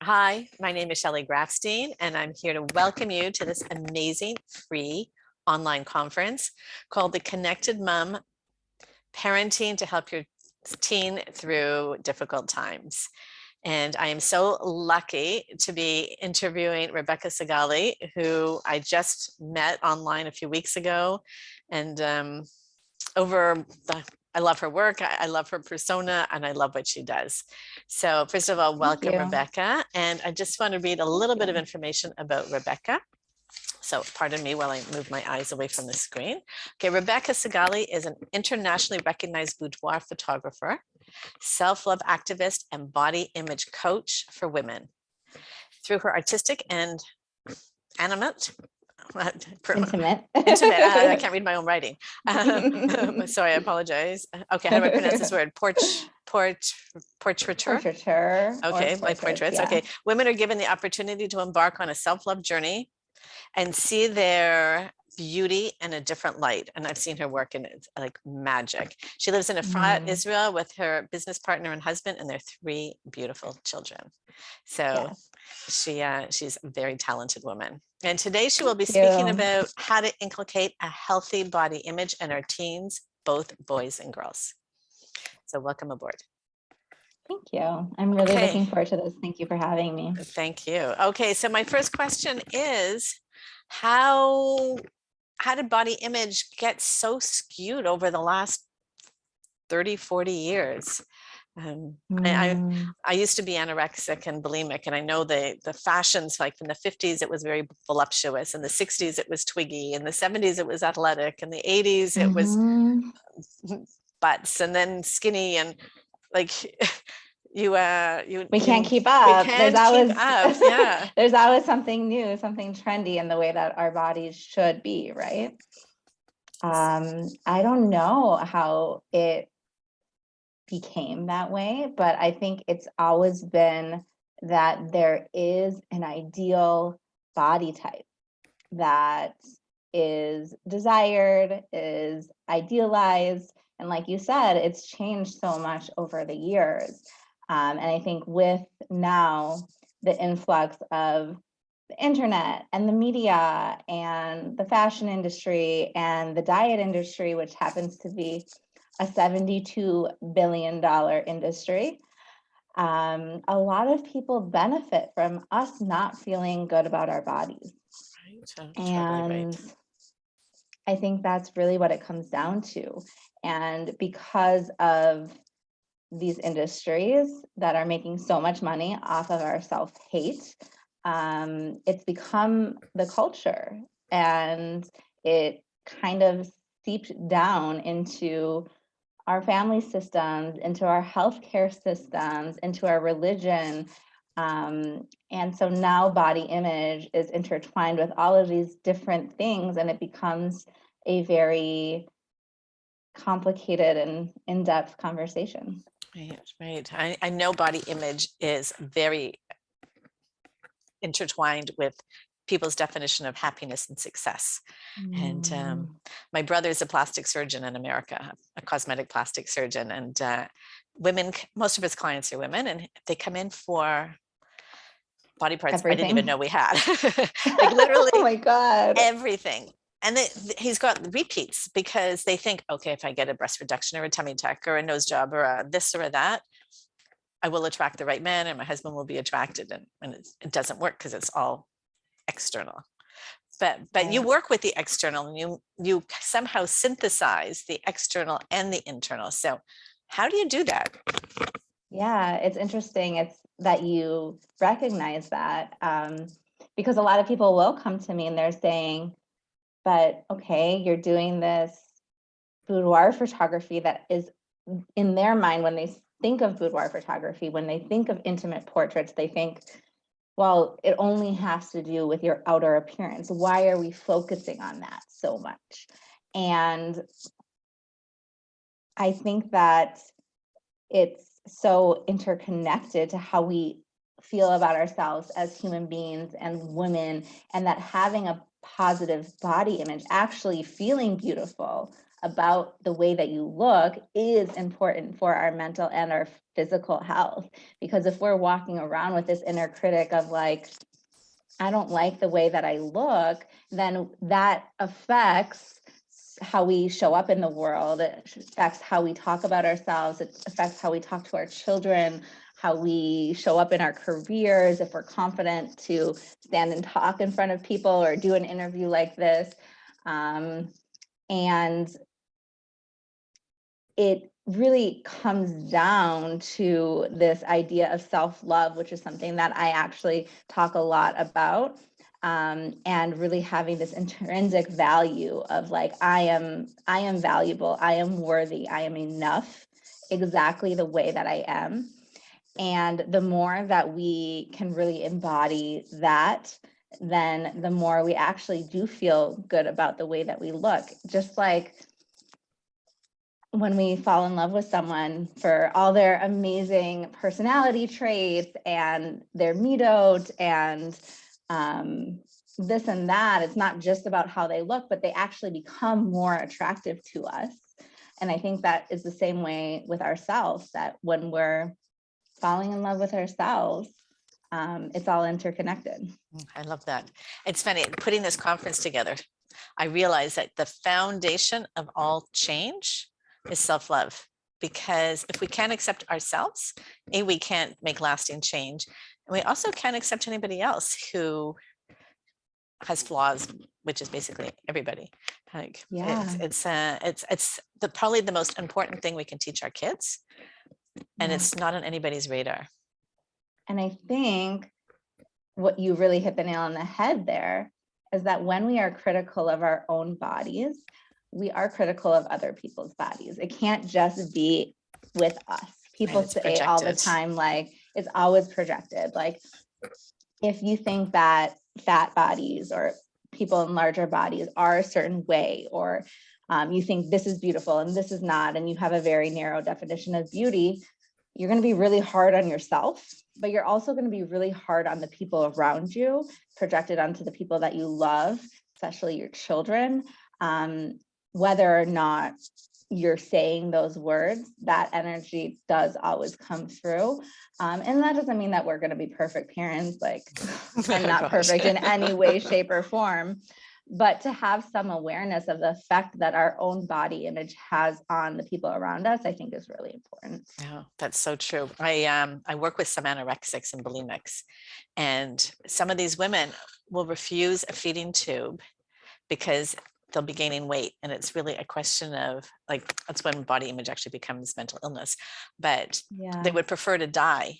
Hi, my name is Shelley Grafstein, and I'm here to welcome you to this amazing free online conference called The Connected Mom Parenting to Help Your Teen Through Difficult Times. And I am so lucky to be interviewing Rebecca Sigala, who I just met online a few weeks ago. And I love her work, I love her persona, and I love what she does. So first of all, welcome, Rebecca. And I just want to read a little bit of information about Rebecca. So pardon me while I move my eyes away from the screen. Okay, Rebecca Sigala is an internationally recognized boudoir photographer, self-love activist, and body image coach for women. Through her artistic and intimate, I can't read my own writing. Sorry, I apologize. Okay, how do I pronounce this word? Portraiture. Okay, my portraits. Yeah. Okay, women are given the opportunity to embark on a self-love journey and see their beauty in a different light. And I've seen her work, and it's like magic. She lives in Efrat, Israel, with her business partner and husband and their 3 beautiful children. So she's a very talented woman. And today she will be speaking about how to inculcate a healthy body image in our teens, both boys and girls. So welcome aboard. Thank you. I'm really looking forward to this. Thank you for having me. Thank you. Okay, so my first question is, how did body image get so skewed over the last 30, 40 years? I used to be anorexic and bulimic, and I know the fashions, like in the 50s, it was very voluptuous. In the 60s, it was twiggy. In the 70s, it was athletic. In the 80s, it was butts, and then skinny, and like we can't keep up. There's always something new, something trendy in the way that our bodies should be, right? I don't know how it became that way, but I think it's always been that there is an ideal body type that is desired, is idealized, and like you said, it's changed so much over the years. And I think with now the influx of the internet and the media and the fashion industry and the diet industry, which happens to be a $72 billion industry, a lot of people benefit from us not feeling good about our bodies. And I think that's really what it comes down to. And because of these industries that are making so much money off of our self-hate, it's become the culture, and it kind of seeped down into our family systems, into our healthcare systems, into our religion. And so now body image is intertwined with all of these different things, and it becomes a very complicated and in-depth conversation. Right. I know body image is very intertwined with people's definition of happiness and success. And my brother is a plastic surgeon in America, a cosmetic plastic surgeon, and women, most of his clients are women, and they come in for body parts I didn't even know we had. Like literally oh my God. Everything. And he's got repeats because they think, okay, if I get a breast reduction or a tummy tuck or a nose job or a this or a that, I will attract the right man and my husband will be attracted. And it doesn't work because it's all external. But you work with the external, and you somehow synthesize the external and the internal. So how do you do that? Yeah, it's interesting. It's that you recognize that, because a lot of people will come to me and they're saying, but okay, you're doing this boudoir photography that is in their mind. When they think of boudoir photography, when they think of intimate portraits, they think, well, it only has to do with your outer appearance. Why are we focusing on that so much? And I think that it's so interconnected to how we feel about ourselves as human beings and women, and that having a positive body image, actually feeling beautiful, about the way that you look is important for our mental and our physical health. Because if we're walking around with this inner critic of like, I don't like the way that I look, then that affects how we show up in the world. It affects how we talk about ourselves. It affects how we talk to our children, how we show up in our careers, if we're confident to stand and talk in front of people or do an interview like this. And it really comes down to this idea of self-love, which is something that I actually talk a lot about. And really having this intrinsic value of like, I am valuable, I am worthy, I am enough, exactly the way that I am. And the more that we can really embody that, then the more we actually do feel good about the way that we look. Just like when we fall in love with someone for all their amazing personality traits and their midot and this and that, it's not just about how they look, but they actually become more attractive to us. And I think that is the same way with ourselves, that when we're falling in love with ourselves, it's all interconnected. I love that. It's funny, putting this conference together, I realized that the foundation of all change is self-love, because if we can't accept ourselves, we can't make lasting change. And we also can't accept anybody else who has flaws, which is basically everybody. Like, Yeah. it's probably the most important thing we can teach our kids, and it's not on anybody's radar. And I think what you really hit the nail on the head there is that when we are critical of our own bodies, we are critical of other people's bodies. It can't just be with us. People say all the time, like, it's always projected. Like, if you think that fat bodies or people in larger bodies are a certain way, or you think this is beautiful and this is not, and you have a very narrow definition of beauty, you're going to be really hard on yourself, but you're also going to be really hard on the people around you, projected onto the people that you love, especially your children. Whether or not you're saying those words, that energy does always come through. And that doesn't mean that we're going to be perfect parents. Like, I'm not perfect in any way, shape, or form. But to have some awareness of the effect that our own body image has on the people around us, I think is really important. Yeah, that's so true. I work with some anorexics and bulimics, and some of these women will refuse a feeding tube because they'll be gaining weight. And it's really a question of, like, that's when body image actually becomes mental illness. But they would prefer to die,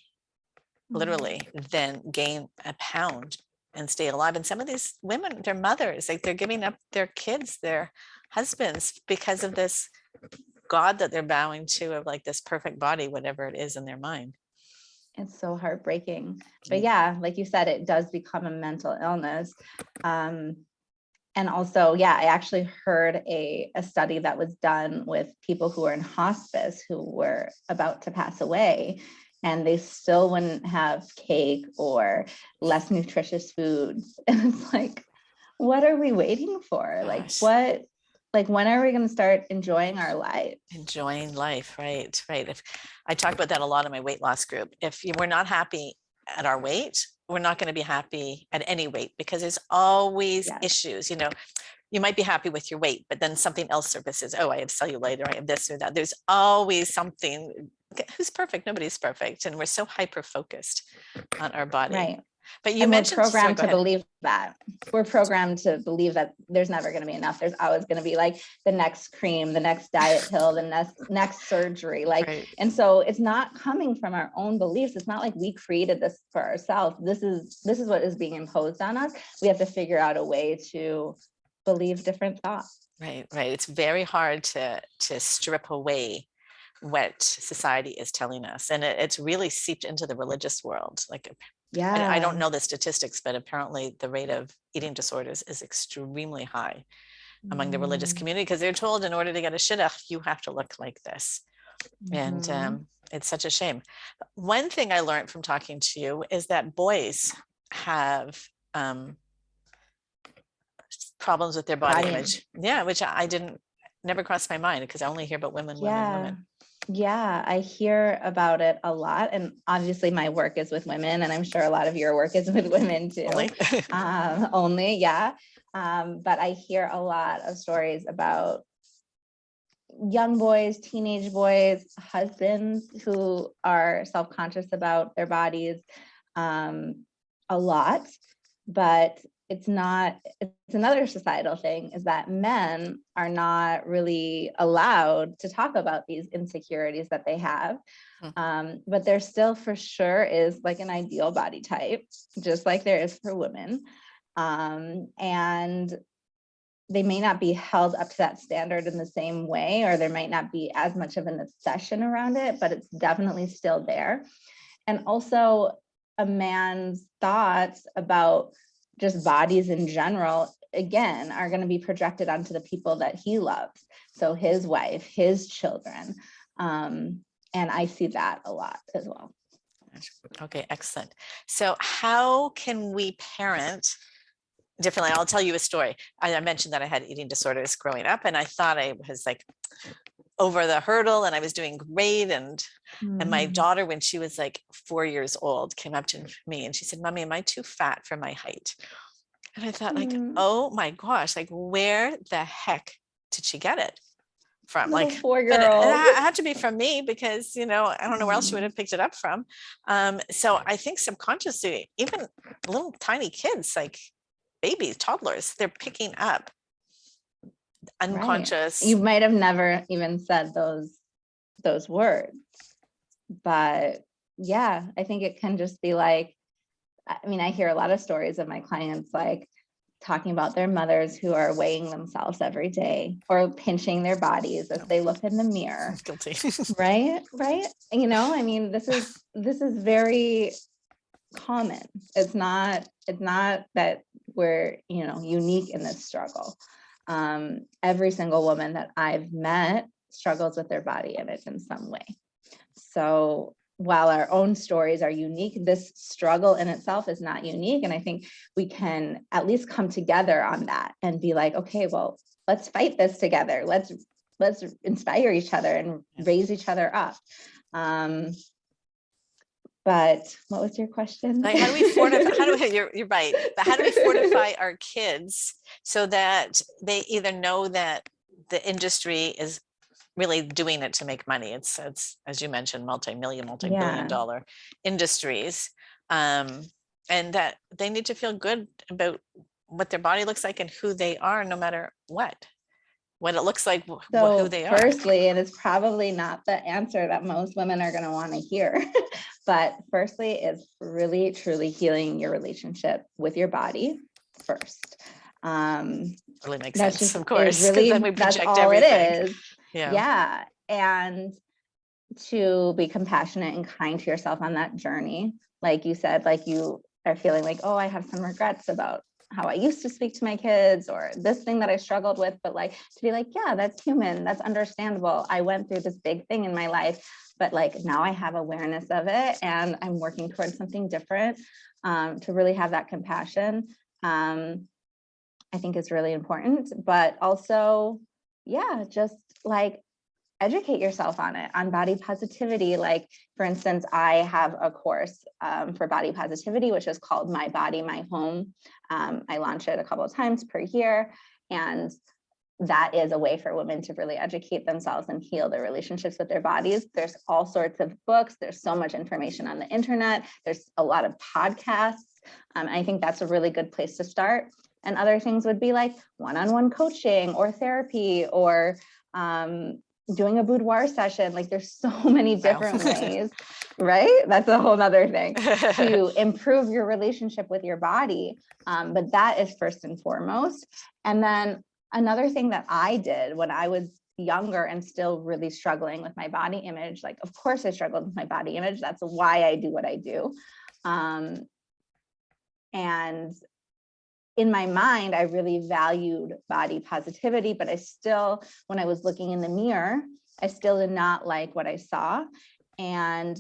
literally, than gain a pound and stay alive. And some of these women, their mothers, like, they're giving up their kids, their husbands, because of this God that they're bowing to, of like this perfect body, whatever it is in their mind. It's so heartbreaking. But yeah, like you said, it does become a mental illness. And also, I actually heard a study that was done with people who were in hospice who were about to pass away, and they still wouldn't have cake or less nutritious foods. And it's like, what are we waiting for? Gosh. When are we going to start enjoying our life? Enjoying life, right. If I talk about that a lot in my weight loss group. If we're not happy at our weight, we're not going to be happy at any weight, because there's always issues. You might be happy with your weight, but then something else surfaces. Oh, I have cellulite, or I have this or that. There's always something. Who's perfect? Nobody's perfect. And we're so hyper focused on our body. Right. But you mentioned, we're programmed to believe that. We're programmed to believe that there's never going to be enough. There's always going to be like the next cream, the next diet pill, the next surgery. And so it's not coming from our own beliefs. It's not like we created this for ourselves. This is what is being imposed on us. We have to figure out a way to believe different thoughts. Right. It's very hard to strip away what society is telling us, and it's really seeped into the religious world. Like, I don't know the statistics, but apparently the rate of eating disorders is extremely high among the religious community, because they're told in order to get a shidduch, you have to look like this. And it's such a shame. One thing I learned from talking to you is that boys have problems with their body image. Yeah, which I didn't never crossed my mind because I only hear about women, women, Yeah. women. Yeah, I hear about it a lot. And obviously my work is with women, and I'm sure a lot of your work is with women too. Only. Only, yeah. But I hear a lot of stories about young boys, teenage boys, husbands who are self-conscious about their bodies, a lot. But it's another societal thing, is that men are not really allowed to talk about these insecurities that they have. But there still for sure is like an ideal body type, just like there is for women. And they may not be held up to that standard in the same way, or there might not be as much of an obsession around it, but it's definitely still there. And also a man's thoughts about just bodies in general, again, are going to be projected onto the people that he loves. So his wife, his children. And I see that a lot as well. Okay, excellent. So how can we parent differently? I'll tell you a story. I mentioned that I had eating disorders growing up, and I thought I was like over the hurdle and I was doing great. And my daughter, when she was like 4 years old, came up to me and she said, "Mommy, am I too fat for my height?" And I thought, like, oh my gosh, like where the heck did she get it from? Little Like, but 4-year-old. it had to be from me, because I don't know where else she would have picked it up from. So I think subconsciously, even little tiny kids, like babies, toddlers, they're picking up unconscious. Right. You might have never even said those words, but yeah, I think it can just be like, I mean, I hear a lot of stories of my clients like talking about their mothers who are weighing themselves every day or pinching their bodies as they look in the mirror. Guilty. Right. I mean, this is very common. It's not that we're, unique in this struggle. Every single woman that I've met struggles with their body image in some way. So while our own stories are unique, this struggle in itself is not unique. And I think we can at least come together on that and be like, okay, well, let's fight this together. Let's inspire each other and raise each other up. But what was your question? Like, how do we fortify? You're right. But how do we fortify our kids so that they either know that the industry is really doing it to make money? It's as you mentioned, multi-billion dollar industries, and that they need to feel good about what their body looks like and who they are, no matter what it looks like, who they are. Firstly, it is probably not the answer that most women are going to want to hear. But firstly, is really truly healing your relationship with your body first. Really makes sense, of course. Really, then we that's project all everything. it is. Yeah. And to be compassionate and kind to yourself on that journey. Like you said, like you are feeling like, oh, I have some regrets about how I used to speak to my kids or this thing that I struggled with, but like to be like, yeah, that's human. That's understandable. I went through this big thing in my life, but like now I have awareness of it and I'm working towards something different. To really have that compassion, I think is really important, but also, yeah, just like educate yourself on it, on body positivity. Like, for instance, I have a course for body positivity, which is called My Body, My Home. I launch it a couple of times per year. And that is a way for women to really educate themselves and heal their relationships with their bodies. There's all sorts of books. There's so much information on the internet. There's a lot of podcasts. I think that's a really good place to start. And other things would be like one-on-one coaching or therapy or doing a boudoir session. Like there's so many different ways, right? That's a whole nother thing to improve your relationship with your body. But that is first and foremost. And then another thing that I did when I was younger and still really struggling with my body image, like, of course I struggled with my body image. That's why I do what I do. And in my mind, I really valued body positivity, but I still, when I was looking in the mirror, I still did not like what I saw. And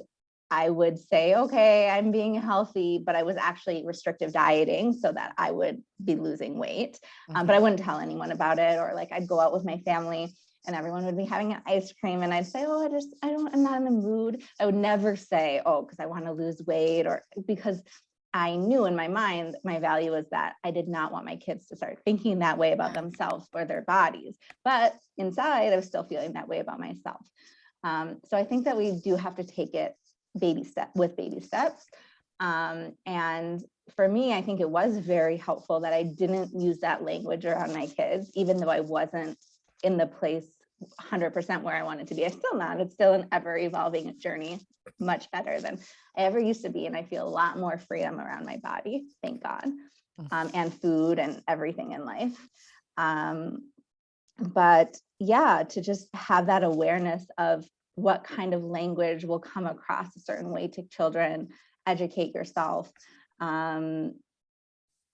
I would say, okay, I'm being healthy, but I was actually restrictive dieting so that I would be losing weight. But I wouldn't tell anyone about it, or like I'd go out with my family and everyone would be having an ice cream. And I'd say, oh, I'm not in the mood. I would never say, oh, because I want to lose weight, or because I knew in my mind, my value was that I did not want my kids to start thinking that way about themselves or their bodies. But inside, I was still feeling that way about myself. So I think that we do have to take it baby steps. And for me, I think it was very helpful that I didn't use that language around my kids, even though I wasn't in the place 100% where I wanted to be. I'm still not. It's still an ever evolving journey, much better than I ever used to be. And I feel a lot more freedom around my body, thank God, and food and everything in life. But yeah, to just have that awareness of what kind of language will come across a certain way to children, educate yourself,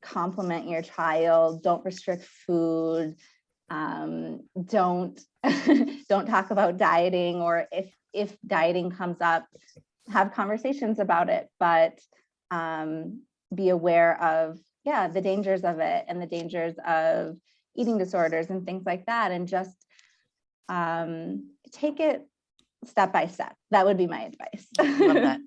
compliment your child, don't restrict food, don't talk about dieting, or if dieting comes up, have conversations about it, but be aware of the dangers of it and the dangers of eating disorders and things like that, and just take it step by step. That would be my advice. Love that.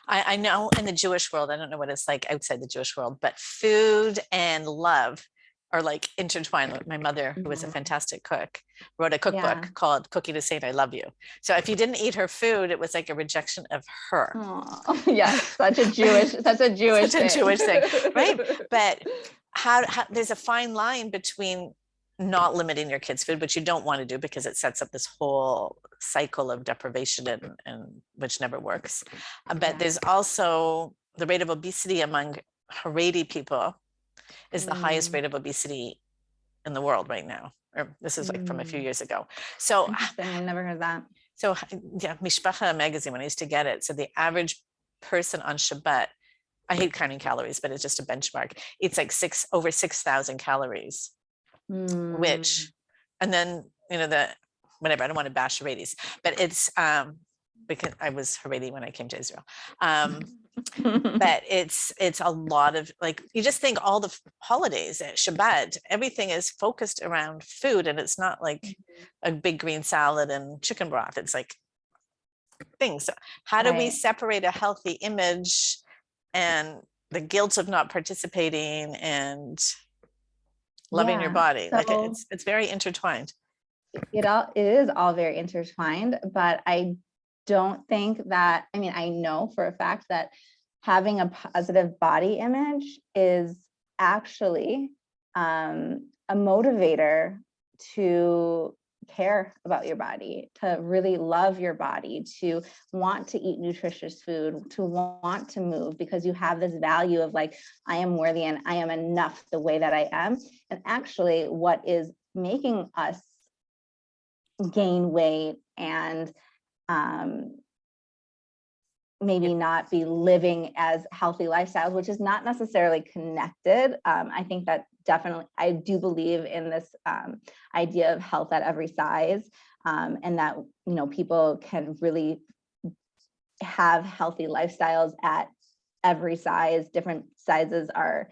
I know in the Jewish world, I don't know what it's like outside the Jewish world, but food and love are like intertwined. My mother, who was a fantastic cook, wrote a cookbook called Cooking to Saint I Love You. So if you didn't eat her food, it was like a rejection of her. Oh, yeah, such a Jewish thing, right? But how there's a fine line between not limiting your kids' food, which you don't want to do because it sets up this whole cycle of deprivation and which never works. But there's also the rate of obesity among Haredi people is the highest rate of obesity in the world right now. Or this is like from a few years ago. So I never heard that. So yeah, Mishpacha magazine, when I used to get it, so the average person on Shabbat, I hate counting calories, but it's just a benchmark. It's like over 6,000 calories. Which, and then, whatever, I don't want to bash Haredis, but it's because I was Haredi when I came to Israel. But it's a lot of, like, you just think all the holidays at Shabbat, everything is focused around food, and it's not like a big green salad and chicken broth. It's like things. So how do we separate a healthy image and the guilt of not participating and loving your body? So, like it's very intertwined. It is all very intertwined, but I don't think that, I know for a fact that having a positive body image is actually a motivator to care about your body, to really love your body, to want to eat nutritious food, to want to move, because you have this value of like, I am worthy and I am enough the way that I am. And actually what is making us gain weight and maybe not be living as healthy lifestyles, which is not necessarily connected. I think that definitely, I do believe in this idea of health at every size, and that, people can really have healthy lifestyles at every size. Different sizes are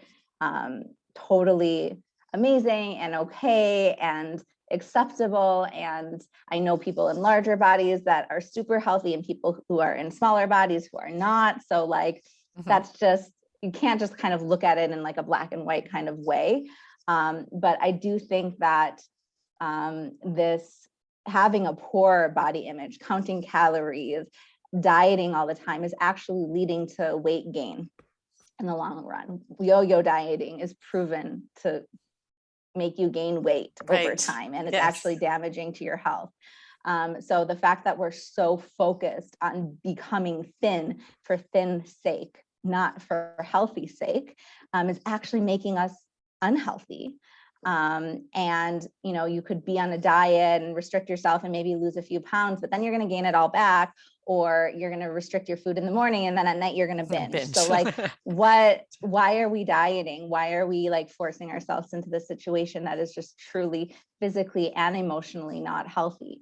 totally amazing and okay and acceptable. And I know people in larger bodies that are super healthy and people who are in smaller bodies who are not. So like, that's just, you can't just kind of look at it in like a black and white kind of way. But I do think that this having a poor body image, counting calories, dieting all the time is actually leading to weight gain in the long run. Yo-yo dieting is proven to make you gain weight over time, and it's actually damaging to your health. So the fact that we're so focused on becoming thin for thin sake, not for healthy sake, is actually making us unhealthy. And you could be on a diet and restrict yourself and maybe lose a few pounds, but then you're going to gain it all back, or you're going to restrict your food in the morning and then at night you're going to binge. So like, why are we dieting? Why are we like forcing ourselves into this situation that is just truly physically and emotionally not healthy?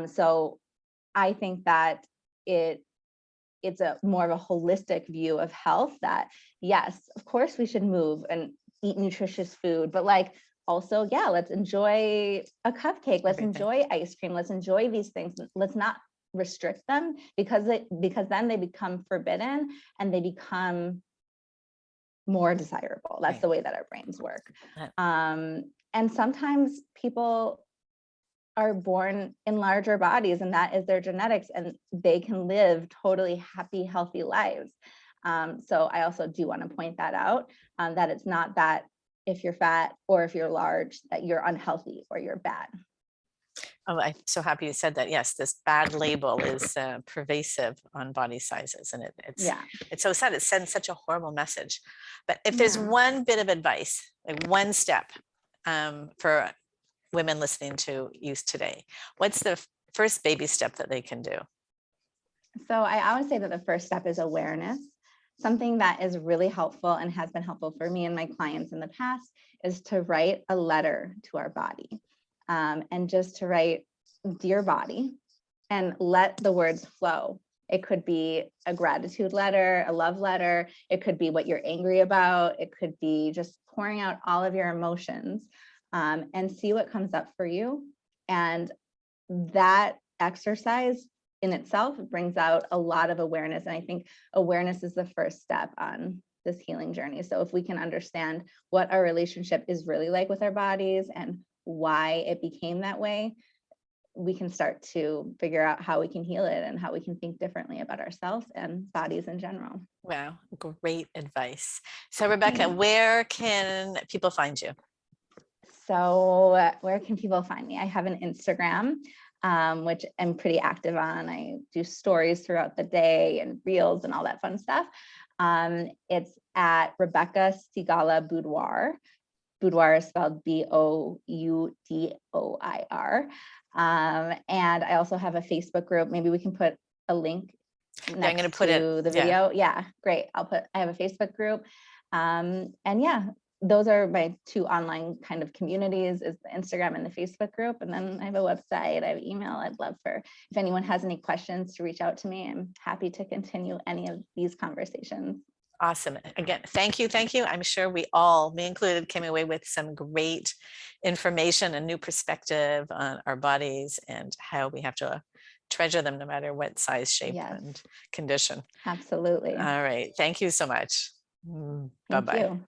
So I think that it's a more of a holistic view of health, that yes, of course we should move and eat nutritious food, but like, also, yeah, let's enjoy a cupcake. Let's Everything. enjoy ice cream. Let's enjoy these things. Let's not restrict them, because then they become forbidden and they become more desirable. That's Right. the way that our brains work. Yeah. And sometimes people are born in larger bodies, and that is their genetics, and they can live totally happy, healthy lives. So I also do want to point that out, that it's not that if you're fat or if you're large, that you're unhealthy or you're bad. Oh, I'm so happy you said that. Yes, this bad label is pervasive on body sizes, and it's so sad. It sends such a horrible message. But if there's one bit of advice, like one step for women listening to you today, what's the first baby step that they can do? So I always say that the first step is awareness. Something that is really helpful and has been helpful for me and my clients in the past is to write a letter to our body, and just to write, "Dear body," and let the words flow. It could be a gratitude letter, a love letter. It could be what you're angry about. It could be just pouring out all of your emotions, and see what comes up for you. And that exercise in itself brings out a lot of awareness. And I think awareness is the first step on this healing journey. So if we can understand what our relationship is really like with our bodies and why it became that way, we can start to figure out how we can heal it and how we can think differently about ourselves and bodies in general. Wow, great advice. So Rebecca, where can people find you? So where can people find me? I have an Instagram, which I'm pretty active on. I do stories throughout the day and reels and all that fun stuff. It's at Rebecca Sigala Boudoir. Boudoir is spelled Boudoir. And I also have a Facebook group. Maybe we can put a link next I'm going to put to the video. Yeah, great. I have a Facebook group. And yeah, those are my two online kind of communities, is the Instagram and the Facebook group. And then I have a website, I have email. I'd love for, if anyone has any questions, to reach out to me. I'm happy to continue any of these conversations. Awesome. Again, thank you. I'm sure me included, came away with some great information and new perspective on our bodies and how we have to treasure them no matter what size, shape, and condition. Absolutely. All right. Thank you so much. Bye-bye.